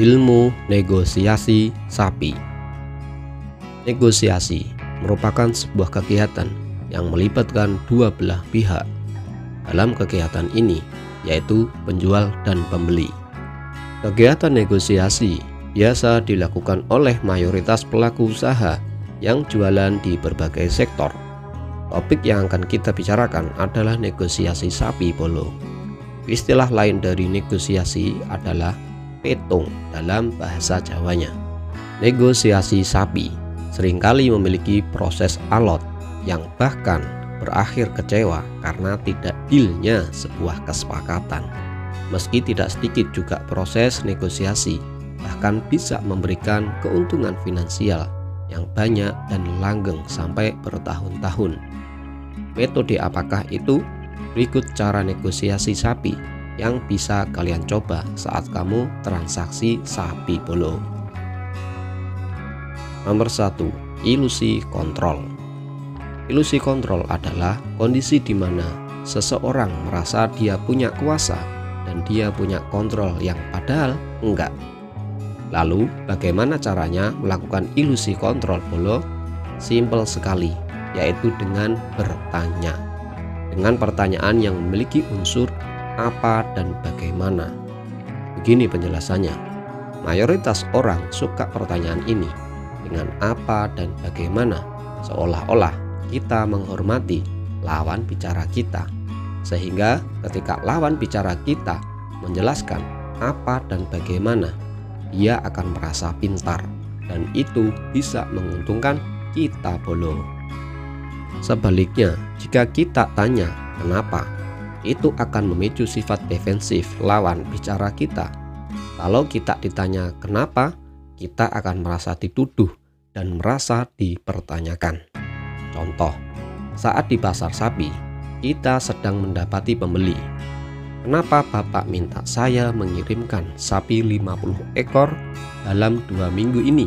Ilmu negosiasi sapi. Negosiasi merupakan sebuah kegiatan yang melibatkan dua belah pihak. Dalam kegiatan ini, yaitu penjual dan pembeli. Kegiatan negosiasi biasa dilakukan oleh mayoritas pelaku usaha yang jualan di berbagai sektor. Topik yang akan kita bicarakan adalah negosiasi sapi bolo. Istilah lain dari negosiasi adalah petung dalam bahasa Jawanya. Negosiasi sapi seringkali memiliki proses alot yang bahkan berakhir kecewa karena tidak dealnya sebuah kesepakatan. Meski tidak sedikit juga proses negosiasi bahkan bisa memberikan keuntungan finansial yang banyak dan langgeng sampai bertahun-tahun. Metode apakah itu? Berikut cara negosiasi sapi yang bisa kalian coba saat kamu transaksi sapi bolo. Nomor 1. Ilusi kontrol. Ilusi kontrol adalah kondisi di mana seseorang merasa dia punya kuasa dan dia punya kontrol yang padahal enggak. Lalu bagaimana caranya melakukan ilusi kontrol bolo? Simpel sekali, yaitu dengan bertanya. Dengan pertanyaan yang memiliki unsur apa dan bagaimana. Begini penjelasannya. Mayoritas orang suka pertanyaan ini dengan apa dan bagaimana, seolah-olah kita menghormati lawan bicara kita. Sehingga ketika lawan bicara kita menjelaskan apa dan bagaimana, dia akan merasa pintar dan itu bisa menguntungkan kita bolo. Sebaliknya, jika kita tanya kenapa, itu akan memicu sifat defensif lawan bicara kita. Kalau kita ditanya kenapa, kita akan merasa dituduh dan merasa dipertanyakan. Contoh, saat di pasar sapi, kita sedang mendapati pembeli. Kenapa Bapak minta saya mengirimkan sapi 50 ekor dalam 2 minggu ini?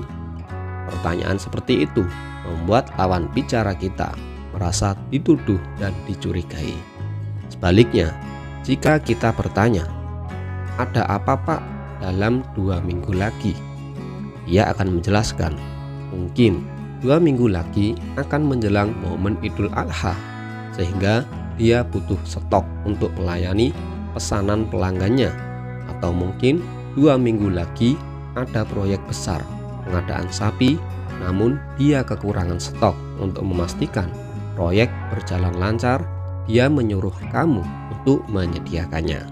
Pertanyaan seperti itu membuat lawan bicara kita merasa dituduh dan dicurigai. Sebaliknya, jika kita bertanya, ada apa Pak dalam 2 minggu lagi? Dia akan menjelaskan, mungkin 2 minggu lagi akan menjelang momen Idul Adha, sehingga dia butuh stok untuk melayani pesanan pelanggannya. Atau mungkin 2 minggu lagi ada proyek besar pengadaan sapi, namun dia kekurangan stok. Untuk memastikan proyek berjalan lancar, dia menyuruh kamu untuk menyediakannya.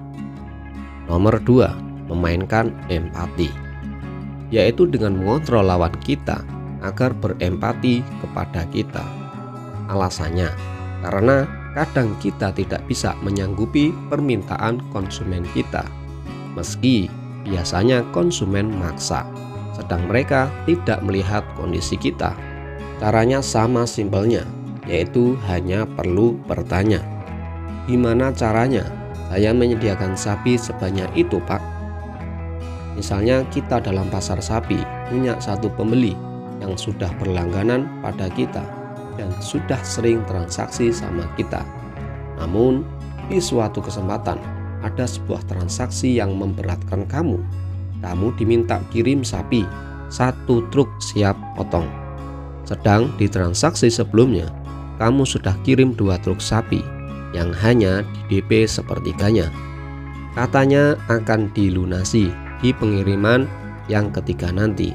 Nomor 2. Memainkan empati, yaitu dengan mengontrol lawan kita agar berempati kepada kita. Alasannya, karena kadang kita tidak bisa menyanggupi permintaan konsumen kita. Meski biasanya konsumen maksa, sedang mereka tidak melihat kondisi kita. Caranya sama simpelnya, yaitu hanya perlu bertanya. Gimana caranya saya menyediakan sapi sebanyak itu Pak? Misalnya kita dalam pasar sapi punya satu pembeli yang sudah berlangganan pada kita dan sudah sering transaksi sama kita. Namun di suatu kesempatan ada sebuah transaksi yang memberatkan kamu. Kamu diminta kirim sapi 1 truk siap potong. Sedang di transaksi sebelumnya kamu sudah kirim 2 truk sapi yang hanya di DP sepertiganya. Katanya akan dilunasi di pengiriman yang ketiga nanti.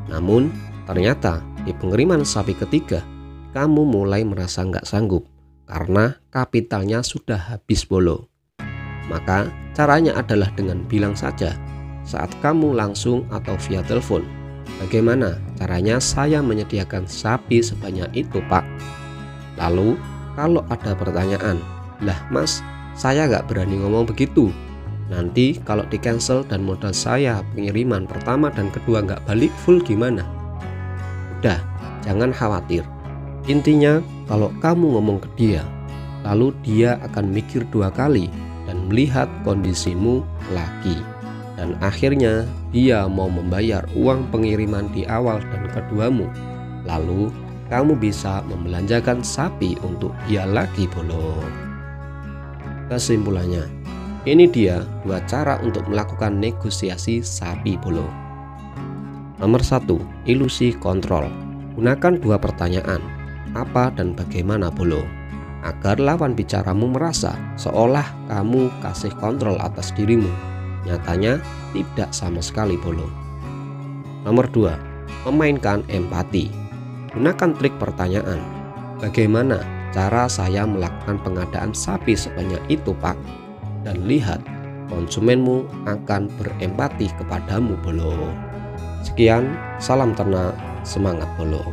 Namun ternyata di pengiriman sapi ketiga kamu mulai merasa nggak sanggup karena kapitalnya sudah habis bolo. Maka caranya adalah dengan bilang saja saat kamu langsung atau via telepon, bagaimana caranya saya menyediakan sapi sebanyak itu Pak? Lalu kalau ada pertanyaan, lah Mas, saya nggak berani ngomong begitu. Nanti kalau di cancel dan modal saya pengiriman pertama dan kedua nggak balik full gimana? Udah, jangan khawatir. Intinya kalau kamu ngomong ke dia, lalu dia akan mikir 2 kali dan melihat kondisimu lagi. Dan akhirnya dia mau membayar uang pengiriman di awal dan keduamu. Lalu kamu bisa membelanjakan sapi untuk dia lagi bolo. Kesimpulannya, Ini dia 2 cara untuk melakukan negosiasi sapi bolo. Nomor 1. Ilusi kontrol. Gunakan 2 pertanyaan, apa dan bagaimana bolo, agar lawan bicaramu merasa seolah kamu kasih kontrol atas dirimu. Nyatanya tidak sama sekali bolo. Nomor 2. Memainkan empati. Gunakan trik pertanyaan. Bagaimana cara saya melakukan pengadaan sapi sebanyak itu, Pak? Dan lihat, konsumenmu akan berempati kepadamu bolo. Sekian, salam ternak, semangat bolo.